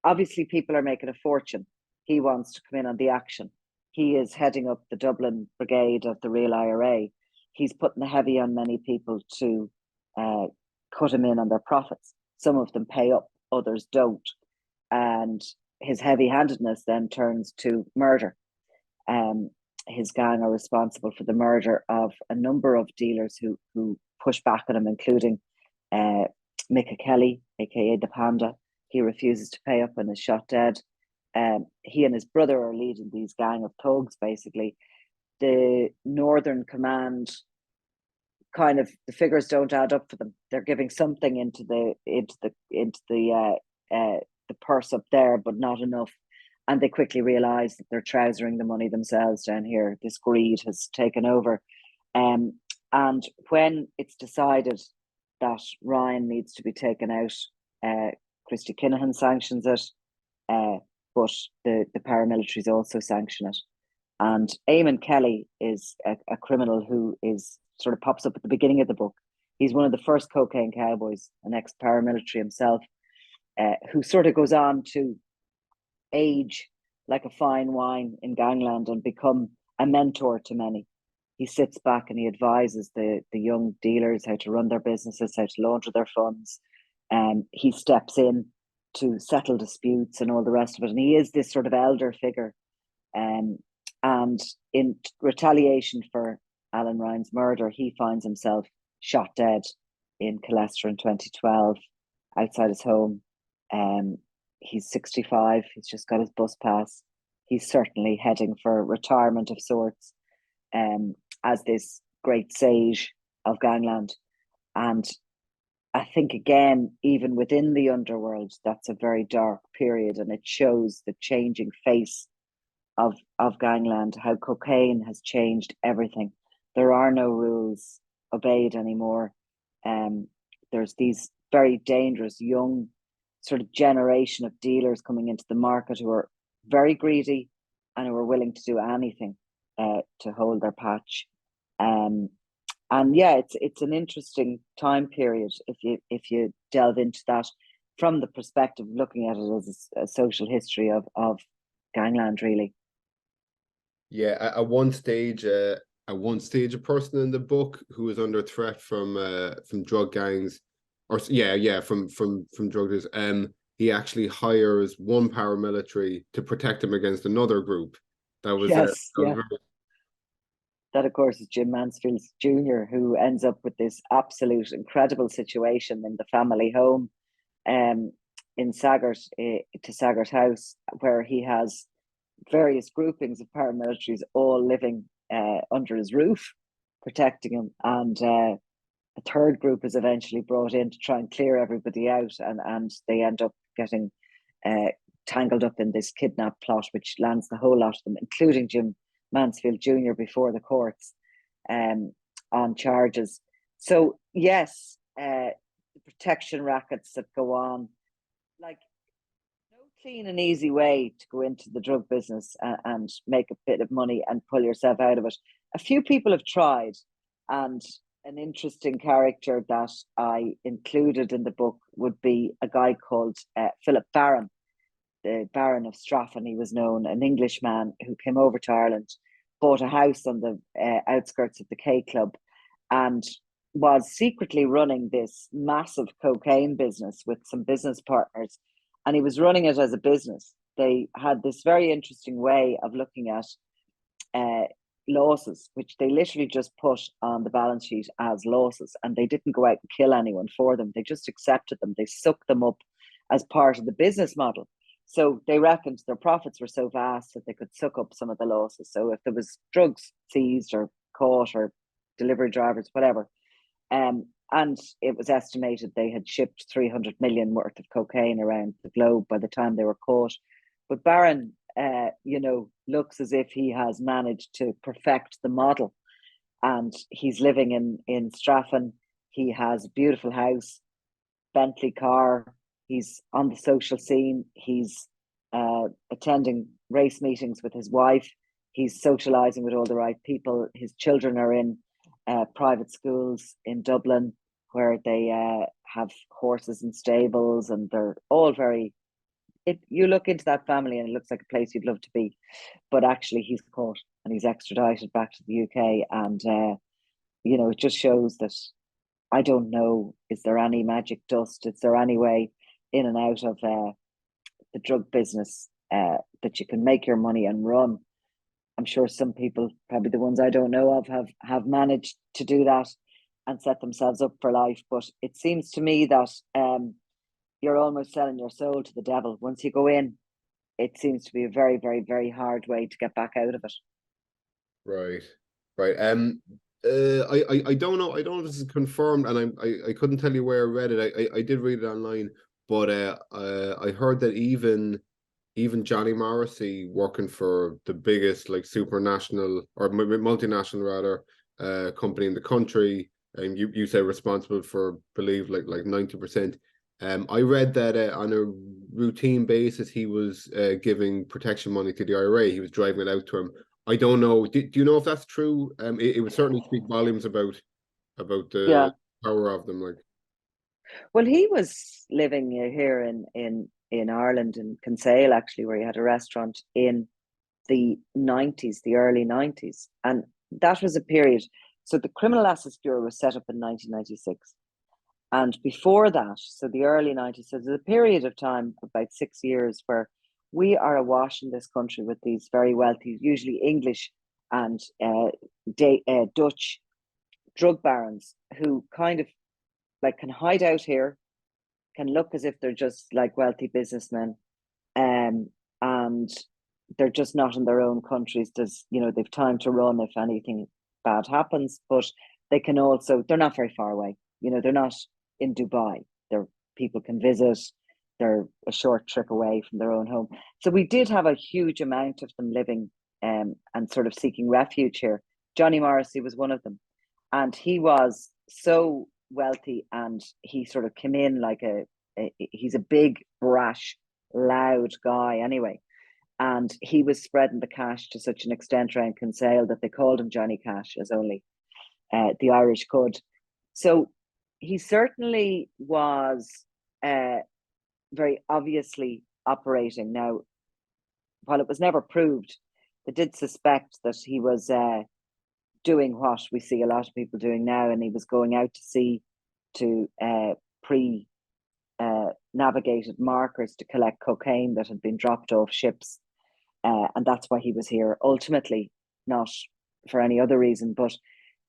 obviously people are making a fortune. He wants to come in on the action. He is heading up the Dublin brigade of the Real IRA. He's putting the heavy on many people to cut him in on their profits. Some of them pay up, others don't. And his heavy-handedness then turns to murder. His gang are responsible for the murder of a number of dealers who push back on him, including Mick Kelly, aka the Panda. He refuses to pay up and is shot dead. He and his brother are leading these gang of thugs, basically. The Northern Command, kind of, the figures don't add up for them. They're giving something into the purse up there, but not enough. And they quickly realise that they're trousering the money themselves down here. This greed has taken over. And when it's decided that Ryan needs to be taken out, Christy Kinahan sanctions it, but the paramilitaries also sanction it. And Eamon Kelly is a criminal who sort of pops up at the beginning of the book. He's one of the first cocaine cowboys, an ex-paramilitary himself, who sort of goes on to age like a fine wine in gangland and become a mentor to many. He sits back and he advises the young dealers how to run their businesses, how to launder their funds. He steps in to settle disputes and all the rest of it. And he is this sort of elder figure. And in retaliation for Alan Ryan's murder, he finds himself shot dead in Colester in 2012 outside his home. He's 65. He's just got his bus pass. He's certainly heading for retirement of sorts, as this great sage of gangland. And I think, again, even within the underworld, that's a very dark period, and it shows the changing face of gangland, how cocaine has changed everything. There are no rules obeyed anymore. There's these very dangerous young sort of generation of dealers coming into the market who are very greedy, and who were willing to do anything to hold their patch. And yeah, it's an interesting time period if you delve into that from the perspective of looking at it as a social history of gangland, really. Yeah, at one stage, a person in the book who was under threat from drug gangs, or from drug dealers. He actually hires one paramilitary to protect him against another group. That was Yes, that was yeah. That, of course, is Jim Mansfield Jr., who ends up with this absolute incredible situation in the family home in Saggart, to Saggart House, where he has various groupings of paramilitaries all living under his roof, protecting him. And a third group is eventually brought in to try and clear everybody out, and they end up getting tangled up in this kidnap plot, which lands the whole lot of them, including Jim Mansfield Jr., before the courts on charges. So yes, the protection rackets that go on, like, no clean and easy way to go into the drug business and make a bit of money and pull yourself out of it. A few people have tried, and an interesting character that I included in the book would be a guy called Philip Barron, the Baron of Straffan. He was known, an Englishman who came over to Ireland, bought a house on the outskirts of the K Club, and was secretly running this massive cocaine business with some business partners. And he was running it as a business. They had this very interesting way of looking at losses, which they literally just put on the balance sheet as losses, and they didn't go out and kill anyone for them. They just accepted them. They sucked them up as part of the business model. So they reckoned their profits were so vast that they could suck up some of the losses. So if there was drugs seized or caught, or delivery drivers, whatever, and it was estimated they had shipped 300 million worth of cocaine around the globe by the time they were caught. But Barron, looks as if he has managed to perfect the model, and he's living in Straffan. He has a beautiful house, Bentley car. He's on the social scene. He's attending race meetings with his wife. He's socializing with all the right people. His children are in private schools in Dublin, where they have horses and stables, and they're all very. You look into that family and it looks like a place you'd love to be, but actually he's caught and he's extradited back to the UK, and it just shows that, I don't know, is there any magic dust? Is there any way in and out of the drug business that you can make your money and run? I'm sure some people, probably the ones I don't know of, have managed to do that and set themselves up for life. But it seems to me that you're almost selling your soul to the devil. Once you go in, it seems to be a very, very, very hard way to get back out of it. Right. I don't know. I don't know if this is confirmed, and I couldn't tell you where I read it. I did read it online, but I heard that even Johnny Morrissey, working for the biggest like supranational or multinational rather company in the country, and you say responsible for, believe, like 90%. I read that on a routine basis he was giving protection money to the IRA. He was driving it out to him. I don't know. Do you know if that's true? It would certainly speak volumes about Yeah. the power of them. Like, Well, he was living here in Ireland, in Kinsale, actually, where he had a restaurant in the 90s, the early 90s. And that was a period. So the Criminal Assets Bureau was set up in 1996. And before that, so the early 90s, so there's a period of time, about 6 years, where we are awash in this country with these very wealthy, usually English and Dutch drug barons, who kind of like can hide out here, can look as if they're just like wealthy businessmen, and they're just not in their own countries. They've time to run if anything bad happens, but they're not very far away. They're not in Dubai. People can visit. They're a short trip away from their own home. So we did have a huge amount of them living and sort of seeking refuge here. Johnny Morrissey was one of them, and he was so wealthy, and he sort of came in like he's a big, brash, loud guy anyway. And he was spreading the cash to such an extent around Kinsale that they called him Johnny Cash, as only the Irish could. So he certainly was very obviously operating. Now, while it was never proved, they did suspect that he was doing what we see a lot of people doing now, and he was going out to sea to navigated markers to collect cocaine that had been dropped off ships. And that's why he was here, ultimately, not for any other reason. But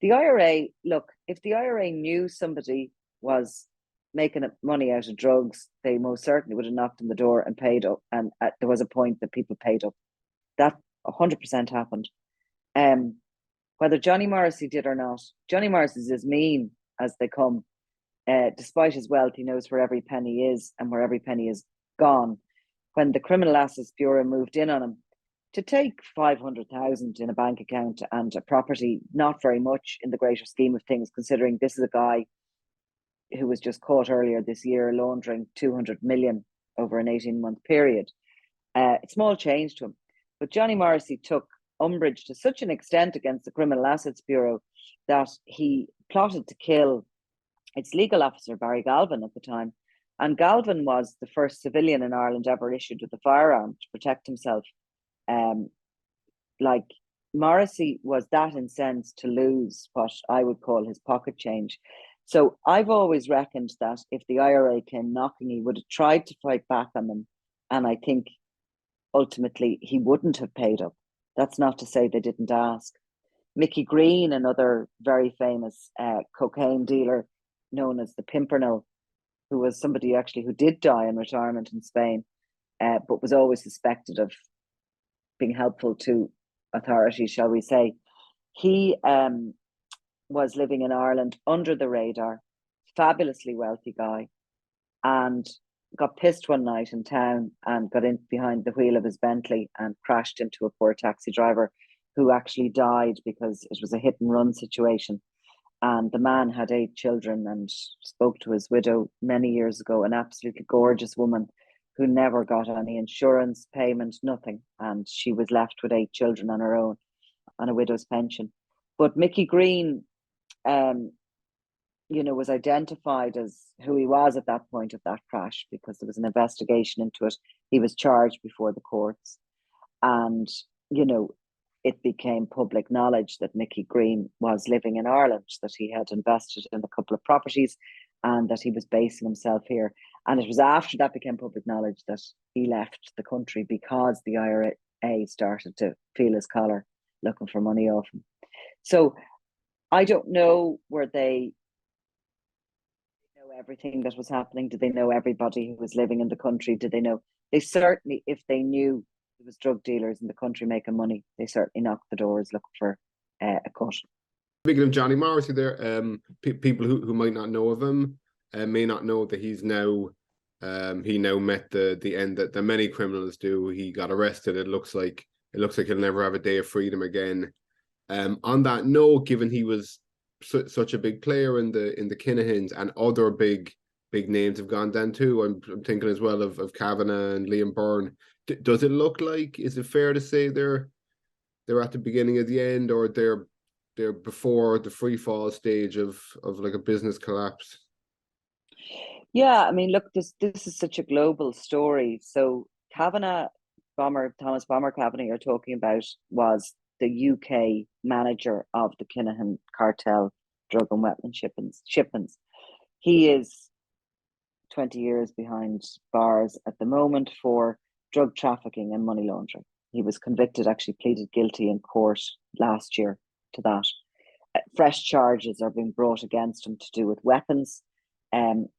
the IRA, look, if the IRA knew somebody was making money out of drugs, they most certainly would have knocked on the door and paid up. And there was a point that people paid up. That 100% happened. Whether Johnny Morrissey did or not, Johnny Morrissey is as mean as they come. Despite his wealth, he knows where every penny is and where every penny is gone. When the Criminal Assets Bureau moved in on him, to take 500,000 in a bank account and a property, not very much in the greater scheme of things, considering this is a guy who was just caught earlier this year laundering 200 million over an 18-month period. Small change to him. But Johnny Morrissey took umbrage to such an extent against the Criminal Assets Bureau that he plotted to kill its legal officer, Barry Galvin, at the time. And Galvin was the first civilian in Ireland ever issued with a firearm to protect himself. Like Morrissey was that incensed to lose what I would call his pocket change. So I've always reckoned that if the IRA came knocking, he would have tried to fight back on them. And I think ultimately he wouldn't have paid up. That's not to say they didn't ask. Mickey Green, another very famous cocaine dealer known as the Pimpernel, who was somebody actually who did die in retirement in Spain, but was always suspected of being helpful to authorities, shall we say. He was living in Ireland under the radar, fabulously wealthy guy, and got pissed one night in town and got in behind the wheel of his Bentley and crashed into a poor taxi driver who actually died because it was a hit and run situation. And the man had 8 children and spoke to his widow many years ago, an absolutely gorgeous woman who never got any insurance payment, nothing. And she was left with 8 children on her own on a widow's pension. But Mickey Green, was identified as who he was at that point of that crash because there was an investigation into it. He was charged before the courts. And, it became public knowledge that Mickey Green was living in Ireland, that he had invested in a couple of properties and that he was basing himself here. And it was after that became public knowledge that he left the country because the IRA started to feel his collar, looking for money off him. So I don't know where they know everything that was happening. Did they know everybody who was living in the country? Did they know? They certainly, if they knew there was drug dealers in the country making money, they certainly knocked the doors looking for a cut. Speaking of Johnny Morrissey there, people who might not know of him may not know that he's now he now met the end that many criminals do. He got arrested. It looks like he'll never have a day of freedom again. On that note, given he was such a big player in the KINIHANS and other big names have gone down too. I'm thinking as well of Kavanagh and Liam Byrne. Does it look like, is it fair to say they're at the beginning of the end, or they're before the free fall stage of like a business collapse? Yeah, I mean, look, this is such a global story. So Thomas Bomber Kavanagh you're talking about was the UK manager of the Kinahan cartel drug and weapon shipments. He is 20 years behind bars at the moment for drug trafficking and money laundering. He was convicted, actually pleaded guilty in court last year to that. Fresh charges are being brought against him to do with weapons.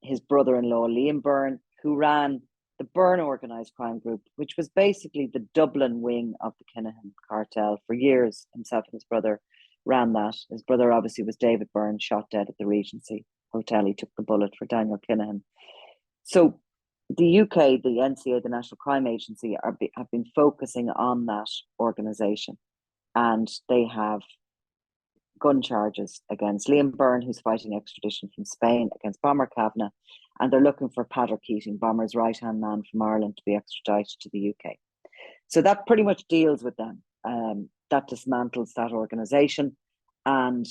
His brother-in-law, Liam Byrne, who ran the Byrne organised crime group, which was basically the Dublin wing of the Kinahan cartel for years. Himself and his brother ran that. His brother obviously was David Byrne, shot dead at the Regency Hotel. He took the bullet for Daniel Kinahan. So the UK, the NCA, the National Crime Agency, have been focusing on that organisation, and they have gun charges against Liam Byrne, who's fighting extradition from Spain, against Bomber Kavanagh, and they're looking for Patrick Keating, Bomber's right-hand man from Ireland, to be extradited to the UK. So that pretty much deals with them. That dismantles that organization, and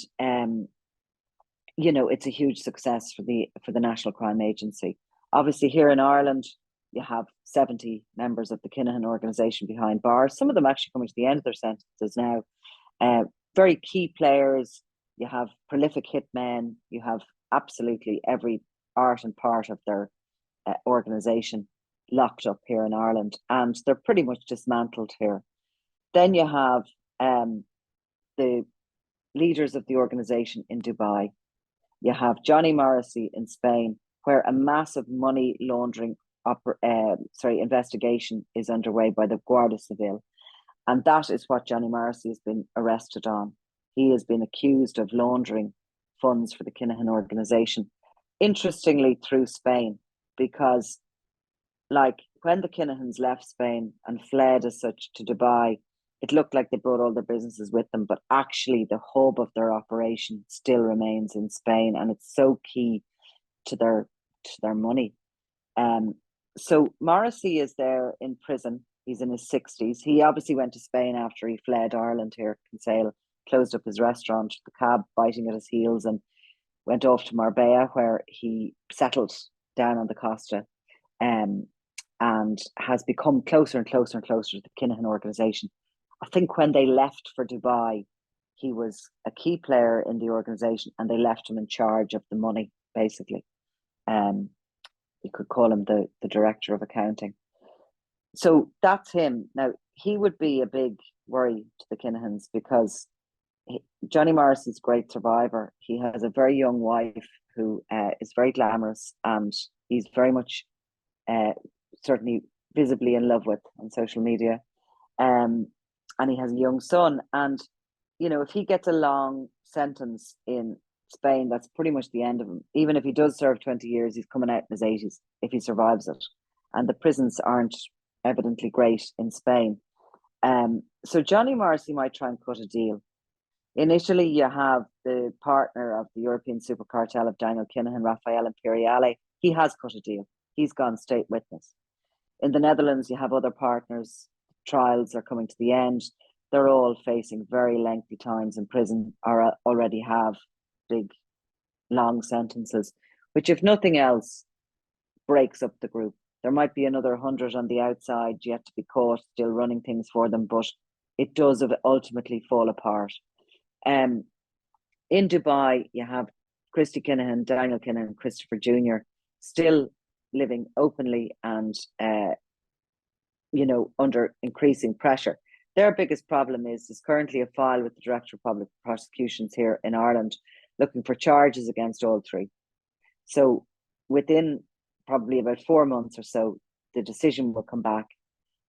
it's a huge success for the National Crime Agency. Obviously, here in Ireland, you have 70 members of the Kinahan organization behind bars. Some of them actually coming to the end of their sentences now. Very key players. You have prolific hitmen. You have absolutely every art and part of their organization locked up here in Ireland, and they're pretty much dismantled here. Then you have the leaders of the organization in Dubai. You have Johnny Morrissey in Spain, where a massive money laundering investigation is underway by the Guardia Civil. And that is what Johnny Morrissey has been arrested on. He has been accused of laundering funds for the Kinahan organization. Interestingly, through Spain, because like when the Kinihans left Spain and fled as such to Dubai, it looked like they brought all their businesses with them, but actually the hub of their operation still remains in Spain, and it's so key to their money. So Morrissey is there in prison. He's in his 60s. He obviously went to Spain after he fled Ireland here, Kinsale, closed up his restaurant, the cab biting at his heels, and went off to Marbella, where he settled down on the Costa, and has become closer and closer and closer to the Kinahan organization. I think when they left for Dubai, he was a key player in the organization, and they left him in charge of the money, basically. You could call him the director of accounting. So that's him. Now, he would be a big worry to the Kinihans because Johnny Morrissey's a great survivor. He has a very young wife who is very glamorous, and he's very much certainly visibly in love with on social media. And he has a young son. And, if he gets a long sentence in Spain, that's pretty much the end of him. Even if he does serve 20 years, he's coming out in his 80s if he survives it. And the prisons aren't evidently great in Spain. So Johnny Morrissey might try and cut a deal. Initially, you have the partner of the European super cartel of Daniel Kinahan, Rafael Imperiale. He has cut a deal. He's gone state witness. In the Netherlands, you have other partners. Trials are coming to the end. They're all facing very lengthy times in prison, or already have big, long sentences, which, if nothing else, breaks up the group. There might be another 100 on the outside yet to be caught, still running things for them, but it does ultimately fall apart. In Dubai, you have Christy Kinahan, Daniel Kinahan, Christopher Jr. still living openly and under increasing pressure. Their biggest problem is currently a file with the Director of Public Prosecutions here in Ireland looking for charges against all three. So within probably about 4 months or so, the decision will come back.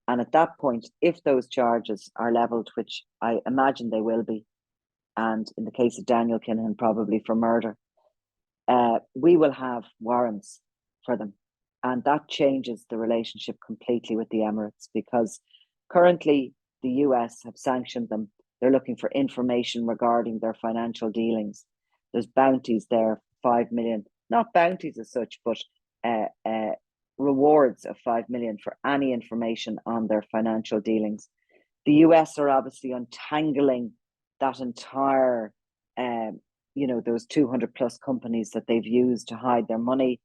And at that point, if those charges are levelled, which I imagine they will be, and in the case of Daniel Kinahan, probably for murder, we will have warrants for them. And that changes the relationship completely with the Emirates, because currently the US have sanctioned them. They're looking for information regarding their financial dealings. There's bounties there, 5 million, not bounties as such, but rewards of 5 million for any information on their financial dealings. The US are obviously untangling that entire, those 200 plus companies that they've used to hide their money.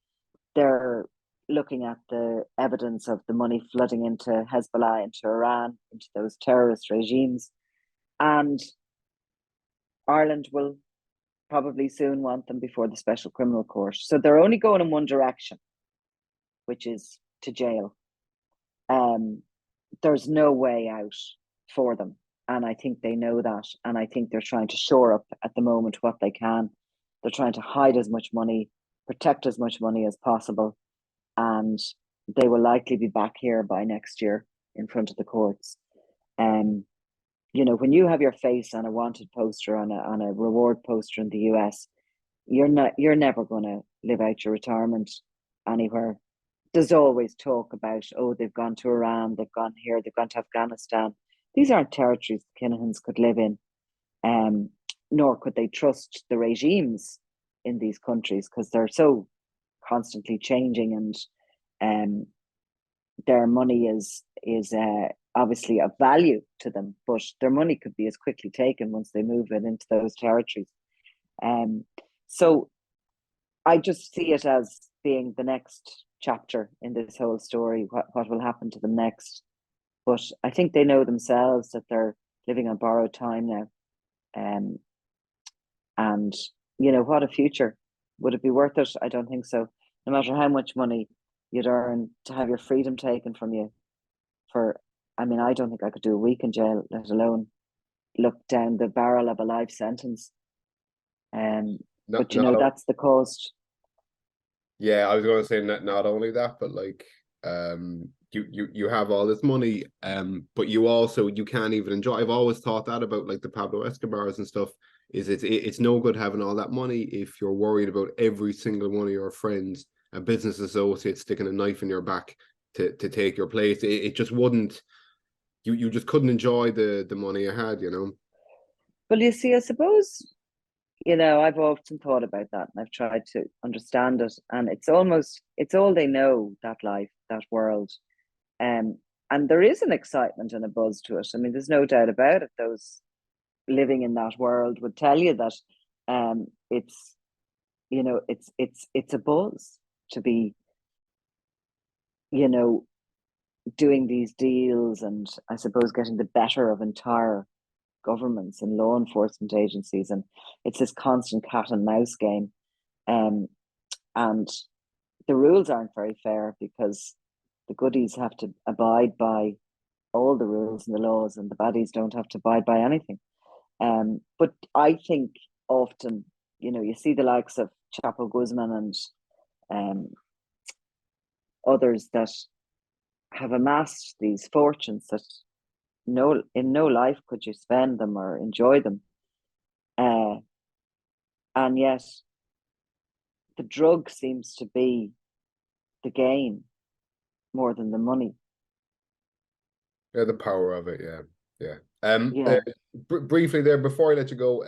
They're looking at the evidence of the money flooding into Hezbollah, into Iran, into those terrorist regimes. And Ireland will probably soon want them before the Special Criminal Court. So they're only going in one direction, which is to jail. There's no way out for them. And I think they know that. And I think they're trying to shore up at the moment what they can. They're trying to hide as much money, protect as much money as possible. And they will likely be back here by next year in front of the courts. When you have your face on a wanted poster, on a reward poster in the US, you're never going to live out your retirement anywhere. There's always talk about, they've gone to Iran, they've gone here, they've gone to Afghanistan. These aren't territories the Kinihans could live in, nor could they trust the regimes in these countries, because they're so constantly changing and their money is obviously of value to them, but their money could be as quickly taken once they move it into those territories. So I just see it as being the next chapter in this whole story, what will happen to them next. But I think they know themselves that they're living on borrowed time now. And, you know, what a future. Would it be worth it? I don't think so. No matter how much money you'd earn to have your freedom taken from you for, I mean, I don't think I could do a week in jail, let alone look down the barrel of a life sentence. But, you know, that's the cost. Yeah, I was going to say not only that, but like you have all this money, but you can't even enjoy. I've always thought that about like the Pablo Escobars and stuff. It's no good having all that money if you're worried about every single one of your friends and business associates sticking a knife in your back to take your place. It just wouldn't. You just couldn't enjoy the money you had, you know. Well, you see, I suppose, you know, I've often thought about that and I've tried to understand it. And it's all they know, that life, that world. And there is an excitement and a buzz to it. I mean, there's no doubt about it. Those living in that world would tell you that it's, you know, it's a buzz to be, you know, doing these deals and I suppose getting the better of entire governments and law enforcement agencies. And it's this constant cat and mouse game. And the rules aren't very fair because the goodies have to abide by all the rules and the laws, and the baddies don't have to abide by anything. But I think often, you know, you see the likes of Chapo Guzman and others that have amassed these fortunes that in no life could you spend them or enjoy them. And yet the drug seems to be the gain more than the money. Yeah, the power of it, yeah. Yeah. Briefly there before I let you go,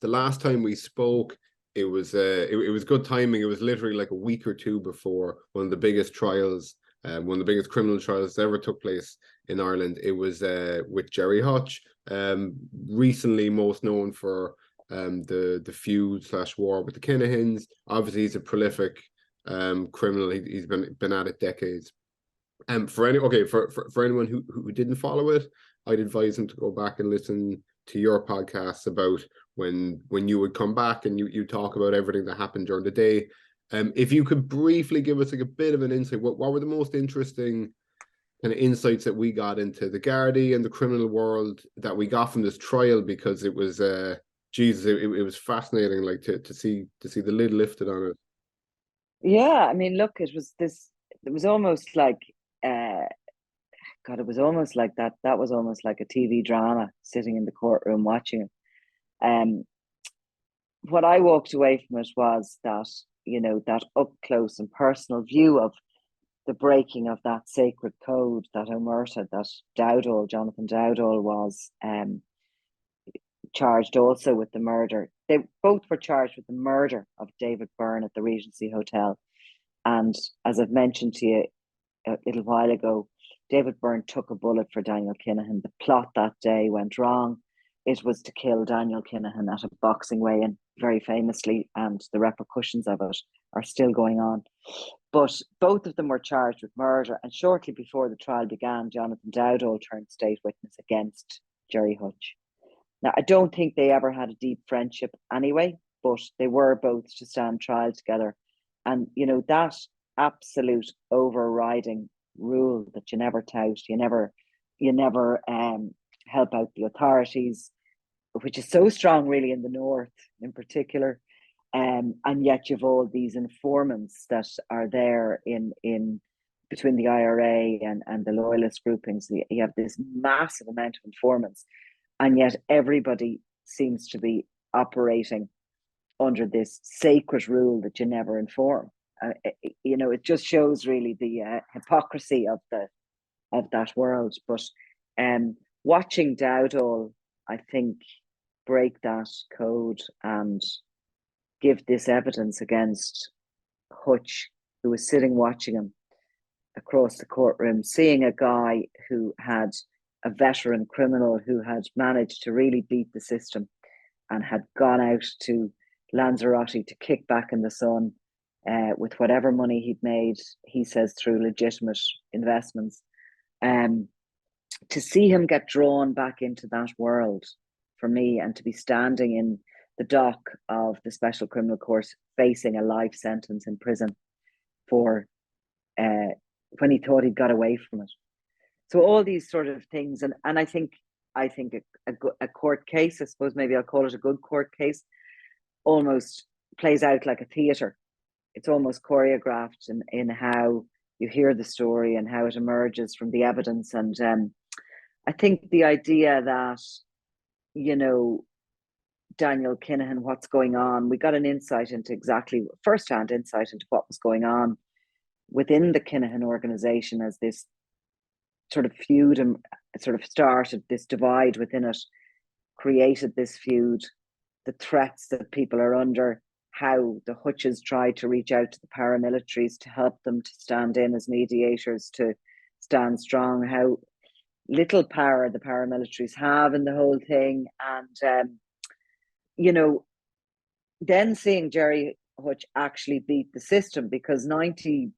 the last time we spoke, it was good timing. It was literally like a week or two before one of the biggest trials, one of the biggest criminal trials that ever took place in Ireland. It was with Gerry Hutch, recently most known for the feud / war with the KINIHANS. Obviously, he's a prolific criminal. He's been at it decades. For anyone who didn't follow it, I'd advise them to go back and listen to your podcasts about when you would come back and you talk about everything that happened during the day. If you could briefly give us like a bit of an insight, what were the most interesting kind of insights that we got into the Gardaí and the criminal world that we got from this trial? Because it was Jesus, it was fascinating, like to see the lid lifted on it. Yeah, I mean, look, it was almost like God, it was almost like that. That was almost like a TV drama, sitting in the courtroom watching it. What I walked away from it was that, you know, that up close and personal view of the breaking of that sacred code, that omerta, that Jonathan Dowdall was charged also with the murder. They both were charged with the murder of David Byrne at the Regency Hotel. And as I've mentioned to you a little while ago, David Byrne took a bullet for Daniel Kinahan. The plot that day went wrong. It was to kill Daniel Kinahan at a boxing weigh-in, very famously, and the repercussions of it are still going on. But both of them were charged with murder, and shortly before the trial began, Jonathan Dowdall turned state witness against Gerry Hutch. Now, I don't think they ever had a deep friendship anyway, but they were both to stand trial together. And, you know, that absolute overriding rule that you never tout, you never help out the authorities, which is so strong really in the north in particular. And yet you've all these informants that are there in between the IRA and the loyalist groupings. You have this massive amount of informants, and yet everybody seems to be operating under this sacred rule that you never inform. You know, it just shows really the hypocrisy of that world. But watching Dowdall, I think, break that code and give this evidence against Hutch, who was sitting watching him, across the courtroom, seeing a guy who had a veteran criminal who had managed to really beat the system and had gone out to Lanzarote to kick back in the sun with whatever money he'd made, he says, through legitimate investments. To see him get drawn back into that world for me, and to be standing in the dock of the Special Criminal Court facing a life sentence in prison for when he thought he'd got away from it. So all these sort of things, and I think a court case, I suppose maybe I'll call it a good court case, almost plays out like a theatre. It's almost choreographed in how you hear the story and how it emerges from the evidence. And I think the idea that, you know, Daniel Kinahan, what's going on, we got an insight into exactly first-hand insight into what was going on within the Kinahan organization as this sort of feud and sort of started this divide within it, created this feud, the threats that people are under, how the HUTCH'S tried to reach out to the paramilitaries to help them to stand in as mediators, to stand strong, how little power the paramilitaries have in the whole thing. And, you know, then seeing Gerry Hutch actually beat the system, because 90%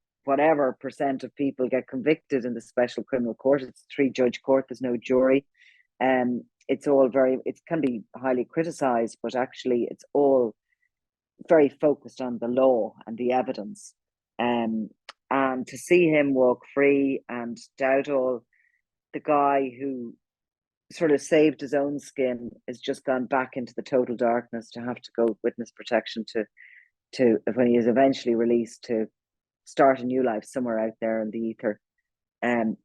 of people get convicted in the Special Criminal Court. It's a 3-judge court, there's no jury. It's all it can be highly criticized, but actually it's all very focused on the law and the evidence. And to see him walk free, and Dowdall, the guy who sort of saved his own skin, has just gone back into the total darkness to have to go witness protection to when he is eventually released, to start a new life somewhere out there in the ether.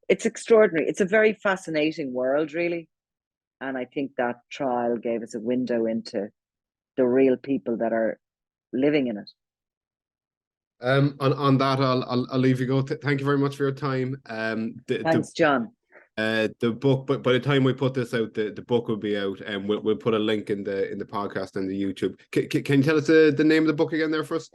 It's extraordinary. It's a very fascinating world, really. And I think that trial gave us a window into the real people that are living in it. On that, I'll leave you go. Thank you very much for your time. Thanks, John. The book, but by the time we put this out, the book will be out, and we'll put a link in the podcast and the YouTube. Can you tell us the name of the book again there for us?